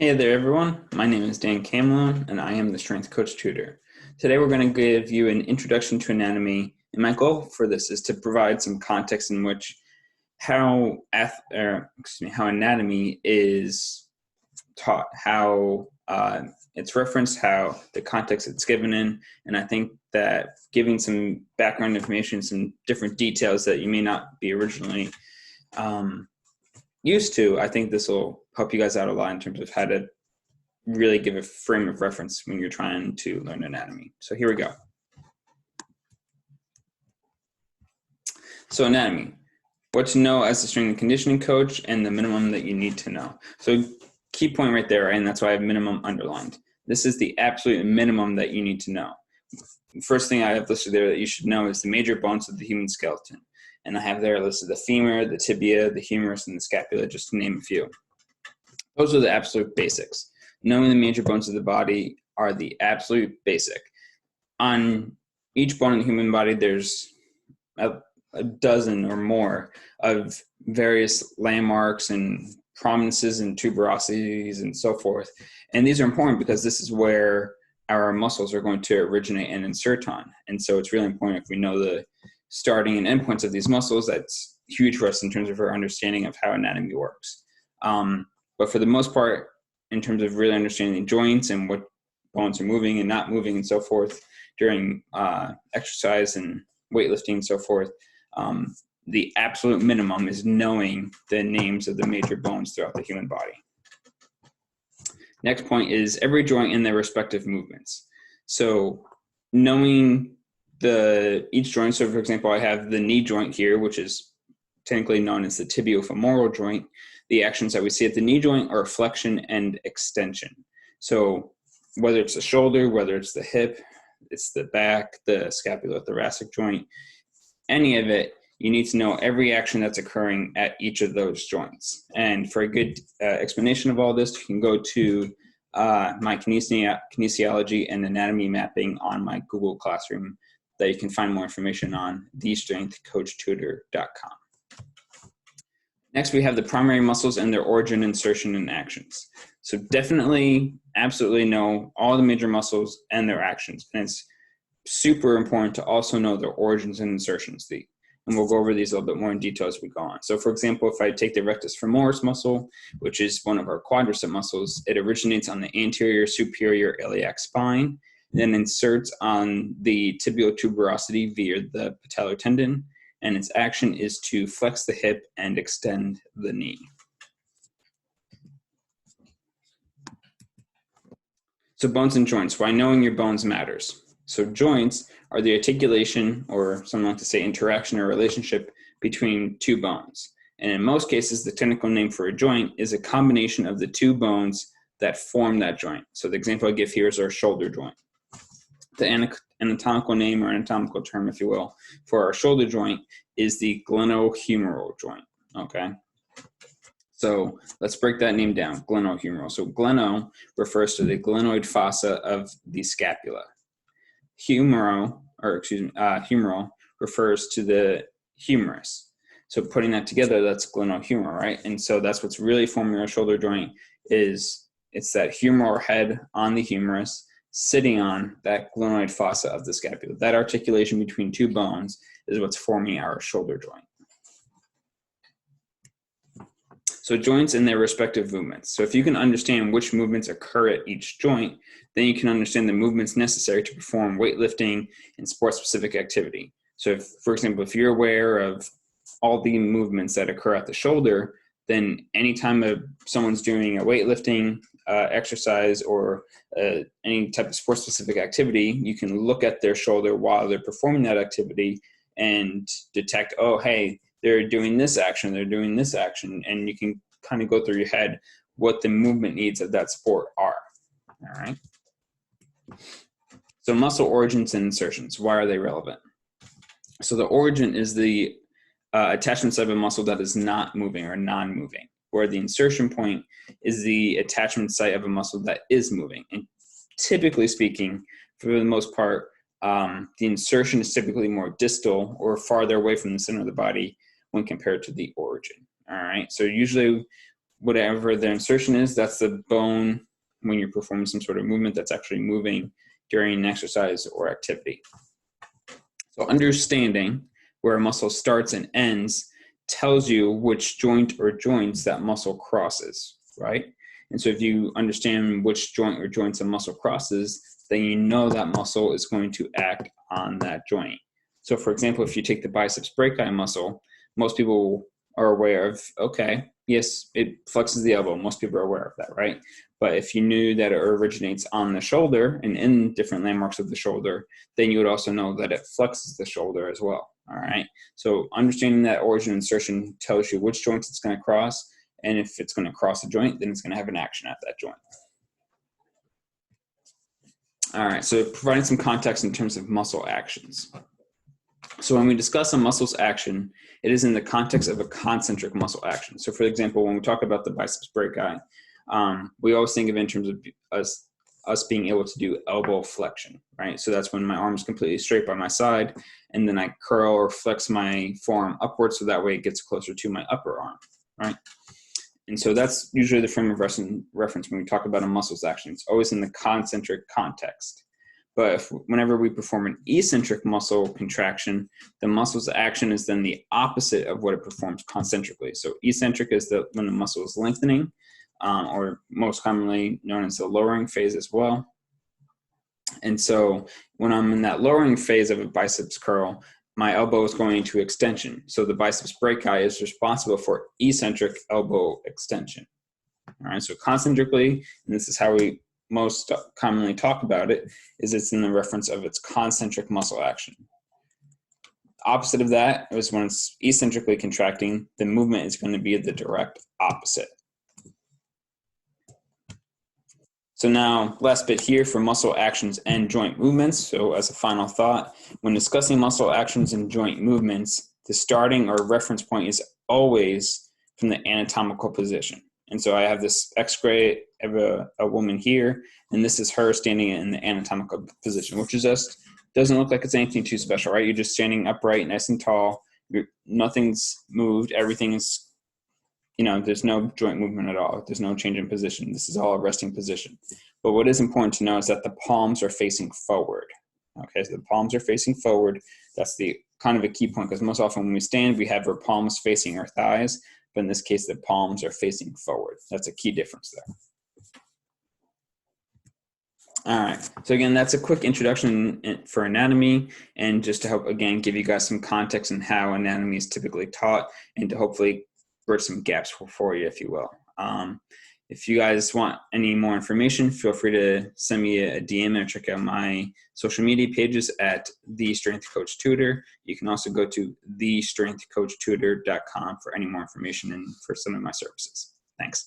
Hey there, everyone. My name is Dan Camelon, and I am the Strength Coach Tutor. Today, we're going to give you an introduction to anatomy, and my goal for this is to provide some context in which how anatomy is taught, how it's referenced, how the context it's given in, and I think that giving some background information, some different details that you may not be originally used to, I think this will help you guys out a lot in terms of how to really give a frame of reference when you're trying to learn anatomy. So here we go. So anatomy, what to know as a strength and conditioning coach and the minimum that you need to know. So key point right there, and that's why I have minimum underlined. This is the absolute minimum that you need to know. First thing I have listed there that you should know is the major bones of the human skeleton. And I have there listed the femur, the tibia, the humerus, and the scapula, just to name a few. Those are the absolute basics. Knowing the major bones of the body are the absolute basic. On each bone in the human body, there's a dozen or more of various landmarks and prominences and tuberosities and so forth. And these are important because this is where our muscles are going to originate and insert on. And so it's really important if we know the starting and end points of these muscles. That's huge for us in terms of our understanding of how anatomy works. But for the most part, in terms of really understanding the joints and what bones are moving and not moving and so forth during exercise and weightlifting and so forth, the absolute minimum is knowing the names of the major bones throughout the human body. Next point is every joint in their respective movements. So knowing each joint, so for example, I have the knee joint here, which is technically known as the tibiofemoral joint. The actions that we see at the knee joint are flexion and extension. So whether it's the shoulder, whether it's the hip, it's the back, the scapulothoracic joint, any of it, you need to know every action that's occurring at each of those joints. And for a good explanation of all this, you can go to my kinesiology and anatomy mapping on my Google Classroom that you can find more information on, thestrengthcoachtutor.com. Next, we have the primary muscles and their origin, insertion, and actions. So definitely, absolutely know all the major muscles and their actions. And it's super important to also know their origins and insertions. And we'll go over these a little bit more in detail as we go on. So for example, if I take the rectus femoris muscle, which is one of our quadricep muscles, it originates on the anterior superior iliac spine, then inserts on the tibial tuberosity via the patellar tendon, and its action is to flex the hip and extend the knee. So bones and joints, why knowing your bones matters. So joints are the articulation, or some like to say interaction or relationship between two bones. And in most cases, the technical name for a joint is a combination of the two bones that form that joint. So the example I give here is our shoulder joint. The anatomical name or anatomical term, if you will, for our shoulder joint is the glenohumeral joint, okay? So let's break that name down, glenohumeral. So gleno refers to the glenoid fossa of the scapula. Humeral refers to the humerus. So putting that together, that's glenohumeral, right? And so that's what's really forming our shoulder joint is it's that humeral head on the humerus sitting on that glenoid fossa of the scapula. That articulation between two bones is what's forming our shoulder joint. So joints and their respective movements. So if you can understand which movements occur at each joint, then you can understand the movements necessary to perform weightlifting and sport-specific activity. So if, for example, if you're aware of all the movements that occur at the shoulder, then anytime someone's doing a weightlifting exercise or any type of sport-specific activity, you can look at their shoulder while they're performing that activity and detect, oh, hey, they're doing this action, they're doing this action, and you can kind of go through your head what the movement needs of that sport are, all right? So muscle origins and insertions, why are they relevant? So the origin is the attachment site of a muscle that is not moving or non-moving, where the insertion point is the attachment site of a muscle that is moving. And typically speaking, for the most part, the insertion is typically more distal or farther away from the center of the body when compared to the origin. All right. So usually whatever the insertion is, that's the bone when you're performing some sort of movement that's actually moving during an exercise or activity. So understanding where a muscle starts and ends tells you which joint or joints that muscle crosses, right? And so if you understand which joint or joints a muscle crosses, then you know that muscle is going to act on that joint. So for example, if you take the biceps brachii muscle, most people are aware of, okay, yes, it flexes the elbow. Most people are aware of that, right? But if you knew that it originates on the shoulder and in different landmarks of the shoulder, then you would also know that it flexes the shoulder as well, all right? So understanding that origin insertion tells you which joints it's going to cross, and if it's going to cross a joint, then it's going to have an action at that joint. All right, so providing some context in terms of muscle actions. So when we discuss a muscle's action, it is in the context of a concentric muscle action. So for example, when we talk about the biceps brachii, we always think of it in terms of us being able to do elbow flexion, right? So that's when my arm is completely straight by my side, and then I curl or flex my forearm upwards so that way it gets closer to my upper arm, right? And so that's usually the frame of reference when we talk about a muscle's action. It's always in the concentric context. But whenever we perform an eccentric muscle contraction, the muscle's action is then the opposite of what it performs concentrically. So eccentric is when the muscle is lengthening, or most commonly known as the lowering phase as well. And so when I'm in that lowering phase of a biceps curl, my elbow is going into extension. So the biceps brachii is responsible for eccentric elbow extension. All right, so concentrically, and this is how we most commonly talk about it, is it's in the reference of its concentric muscle action. Opposite of that is when it's eccentrically contracting, the movement is going to be the direct opposite. So now, last bit here for muscle actions and joint movements. So as a final thought, when discussing muscle actions and joint movements, the starting or reference point is always from the anatomical position. And so I have this X-ray of a woman here, and this is her standing in the anatomical position, which is just doesn't look like it's anything too special, right? You're just standing upright, nice and tall. Nothing's moved. Everything is, there's no joint movement at all. There's no change in position. This is all a resting position. But what is important to know is that the palms are facing forward. Okay, so the palms are facing forward. That's the kind of a key point, because most often when we stand, we have our palms facing our thighs. But in this case, the palms are facing forward. That's a key difference there. All right, so again, that's a quick introduction for anatomy, and just to help, again, give you guys some context on how anatomy is typically taught, and to hopefully bridge some gaps for you, if you will. If you guys want any more information, feel free to send me a DM or check out my social media pages at The Strength Coach Tutor. You can also go to thestrengthcoachtutor.com for any more information and for some of my services. Thanks.